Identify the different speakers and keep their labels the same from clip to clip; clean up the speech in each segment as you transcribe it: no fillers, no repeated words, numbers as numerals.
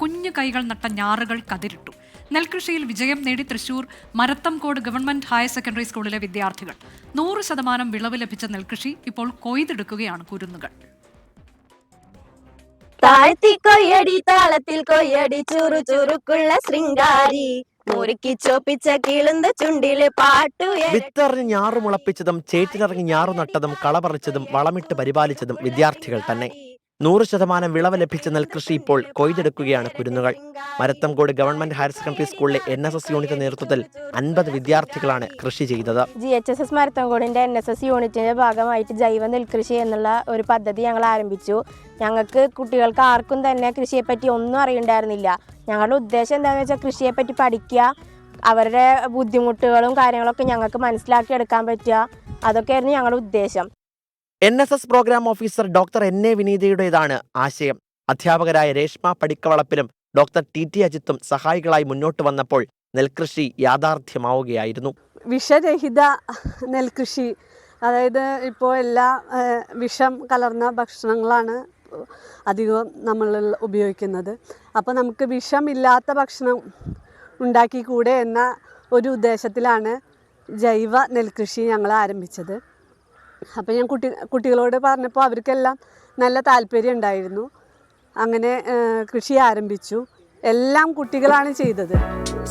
Speaker 1: കുഞ്ഞു കൈകൾ നട്ട ഞാറുകൾ കതിരിട്ടു. നെൽകൃഷിയിൽ വിജയം നേടി Thrissur Marathamkode government higher secondary സ്കൂളിലെ വിദ്യാർത്ഥികൾ. 100% വിളവ് ലഭിച്ച നെൽകൃഷി ഇപ്പോൾ കൊയ്തെടുക്കുകയാണ് കുരുന്നുകൾ.
Speaker 2: താഴ്ത്തിക്കൊയ്യടി താളത്തിൽ കൊയ്യടി ചുറു ചുറുക്കുള്ള ശൃംഗാരി മുറുക്കി ചോപ്പിച്ച കിളുന്ത ചുണ്ടില് പാട്ടു.
Speaker 3: വിത്തെറിഞ്ഞ് ഞാറു മുളപ്പിച്ചതും ചേറ്റിലിറങ്ങി ഞാറു നട്ടതും കളപറിച്ചതും വളമിട്ട് പരിപാലിച്ചതും വിദ്യാർത്ഥികൾ തന്നെ. 100% വിളവ് ലഭിച്ച നെൽകൃഷി ഇപ്പോൾ കൊയ്തെടുക്കുകയാണ് കുരുന്നുകൾ. മരത്തംകോട് ഗവൺമെന്റ് ഹയർ സെക്കൻഡറി സ്കൂളിലെ NSS യൂണിറ്റ് നേതൃത്വത്തിൽ 50 വിദ്യാർത്ഥികളാണ് കൃഷി ചെയ്തത്.
Speaker 2: GHSS മരത്തംകോടിന്റെ NSS യൂണിറ്റിന്റെ ഭാഗമായിട്ട് ജൈവ നെൽകൃഷി എന്നുള്ള ഒരു പദ്ധതി ഞങ്ങൾ ആരംഭിച്ചു. ഞങ്ങൾക്ക് കുട്ടികൾക്ക് ആർക്കും തന്നെ കൃഷിയെപ്പറ്റി ഒന്നും അറിയണ്ടായിരുന്നില്ല. ഞങ്ങളുടെ ഉദ്ദേശം എന്താണെന്ന് വെച്ചാൽ കൃഷിയെപ്പറ്റി പഠിക്കുക, അവരുടെ ബുദ്ധിമുട്ടുകളും കാര്യങ്ങളൊക്കെ ഞങ്ങൾക്ക് മനസ്സിലാക്കിയെടുക്കാൻ പറ്റുക, അതൊക്കെയായിരുന്നു ഞങ്ങളുടെ ഉദ്ദേശം.
Speaker 3: NSS programme officer doctor NA വിനീതയുടേതാണ് ആശയം. അധ്യാപകരായ രേഷ്മ പടിക്കവളപ്പിലും ഡോക്ടർ TT അജിത്തും സഹായികളായി മുന്നോട്ട് വന്നപ്പോൾ നെൽകൃഷി യാഥാർത്ഥ്യമാവുകയായിരുന്നു.
Speaker 4: വിഷരഹിത നെൽകൃഷി, അതായത് ഇപ്പോൾ എല്ലാ വിഷം കലർന്ന ഭക്ഷണങ്ങളാണ് അധികവും നമ്മൾ ഉപയോഗിക്കുന്നത്. അപ്പോൾ നമുക്ക് വിഷമില്ലാത്ത ഭക്ഷണം ഉണ്ടാക്കിക്കൂടെ എന്ന ഒരു ഉദ്ദേശത്തിലാണ് ജൈവ നെൽകൃഷി ഞങ്ങൾ ആരംഭിച്ചത്. അപ്പോൾ ഞാൻ കുട്ടികളോട് പറഞ്ഞപ്പോൾ അവർക്കെല്ലാം നല്ല താല്പര്യം ഉണ്ടായിരുന്നു. അങ്ങനെ കൃഷി ആരംഭിച്ചു. എല്ലാം കുട്ടികളാണ് ചെയ്തത്.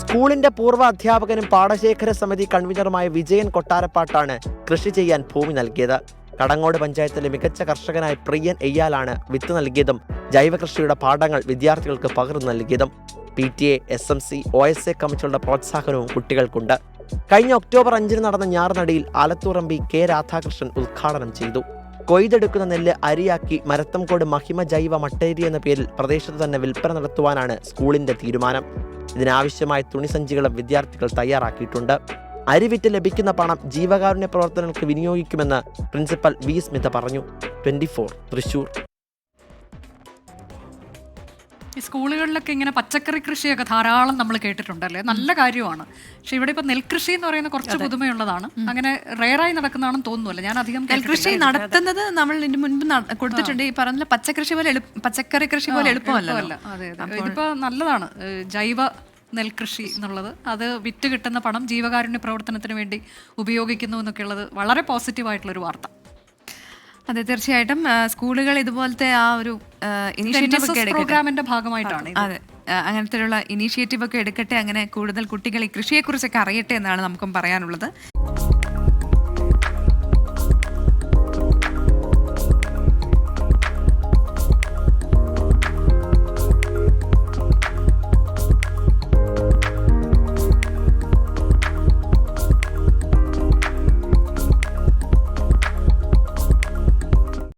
Speaker 3: സ്കൂളിന്റെ പൂർവ്വ അധ്യാപകനും പാടശേഖര സമിതി കൺവീനറുമായ വിജയൻ കൊട്ടാരപ്പാട്ടാണ് കൃഷി ചെയ്യാൻ ഭൂമി നൽകിയത്. കടങ്ങോട് പഞ്ചായത്തിലെ മികച്ച കർഷകനായ പ്രിയൻ എയ്യാലാണ് വിത്ത് നൽകിയതും ജൈവ കൃഷിയുടെ പാഠങ്ങൾ വിദ്യാർത്ഥികൾക്ക് പകർന്നു നൽകിയതും. PTA, SMC, OSA കമ്മിറ്റികളുടെ പ്രോത്സാഹനവും കുട്ടികൾക്കുണ്ട്. കഴിഞ്ഞ ഒക്ടോബർ 5 നടന്ന ഞാറുനടിയിൽ ആലത്തൂർ MP K രാധാകൃഷ്ണൻ ഉദ്ഘാടനം ചെയ്തു. കൊയ്തെടുക്കുന്ന നെല്ല് അരിയാക്കി മരത്തംകോട് മഹിമ ജൈവ മട്ടേരി എന്ന പേരിൽ പ്രദേശത്ത് തന്നെ വിൽപ്പന നടത്തുവാനാണ് സ്കൂളിന്റെ തീരുമാനം. ഇതിനാവശ്യമായ തുണിസഞ്ചികളും വിദ്യാർത്ഥികൾ തയ്യാറാക്കിയിട്ടുണ്ട്. അരി വിറ്റ് ലഭിക്കുന്ന പണം ജീവകാരുണ്യ പ്രവർത്തനങ്ങൾക്ക് വിനിയോഗിക്കുമെന്ന് പ്രിൻസിപ്പൽ V സ്മിത പറഞ്ഞു. 24 തൃശൂർ.
Speaker 1: ഈ സ്കൂളുകളിലൊക്കെ ഇങ്ങനെ പച്ചക്കറി കൃഷിയൊക്കെ ധാരാളം നമ്മൾ കേട്ടിട്ടുണ്ടല്ലേ, നല്ല കാര്യമാണ്. പക്ഷെ ഇവിടെ ഇപ്പൊ നെൽകൃഷി എന്ന് പറയുന്ന കുറച്ച് പുതുമയുള്ളതാണ്. അങ്ങനെ റെയറായി നടക്കുന്നതാണെന്ന് തോന്നുന്നില്ല. ഞാൻ അധികം
Speaker 5: നെൽകൃഷി നടത്തുന്നത് നമ്മൾ ഇതിന് മുൻപ് കൊടുത്തിട്ടുണ്ട്. ഈ പറഞ്ഞ പച്ചക്കറി കൃഷി പോലെ എളുപ്പമല്ല.
Speaker 1: അതെ, ഇതിപ്പോ നല്ലതാണ് ജൈവ നെൽകൃഷി എന്നുള്ളത്. അത് വിറ്റ് കിട്ടുന്ന പണം ജീവകാരുണ്യ പ്രവർത്തനത്തിന് വേണ്ടി ഉപയോഗിക്കുന്നു എന്നൊക്കെ ഉള്ളത് വളരെ പോസിറ്റീവായിട്ടുള്ളൊരു വാർത്ത.
Speaker 5: അതെ, തീർച്ചയായിട്ടും സ്കൂളുകൾ ഇതുപോലത്തെ ആ ഒരു ഇനീഷ്യേറ്റീവ് ഒക്കെ
Speaker 1: പ്രോഗ്രാമിന്റെ ഭാഗമായിട്ടാണ്.
Speaker 5: അതെ, അങ്ങനത്തെയുള്ള ഇനീഷ്യേറ്റീവ് ഒക്കെ എടുക്കട്ടെ. അങ്ങനെ കൂടുതൽ കുട്ടികൾ ഈ കൃഷിയെക്കുറിച്ചൊക്കെ അറിയട്ടെ എന്നാണ് നമുക്കും പറയാനുള്ളത്.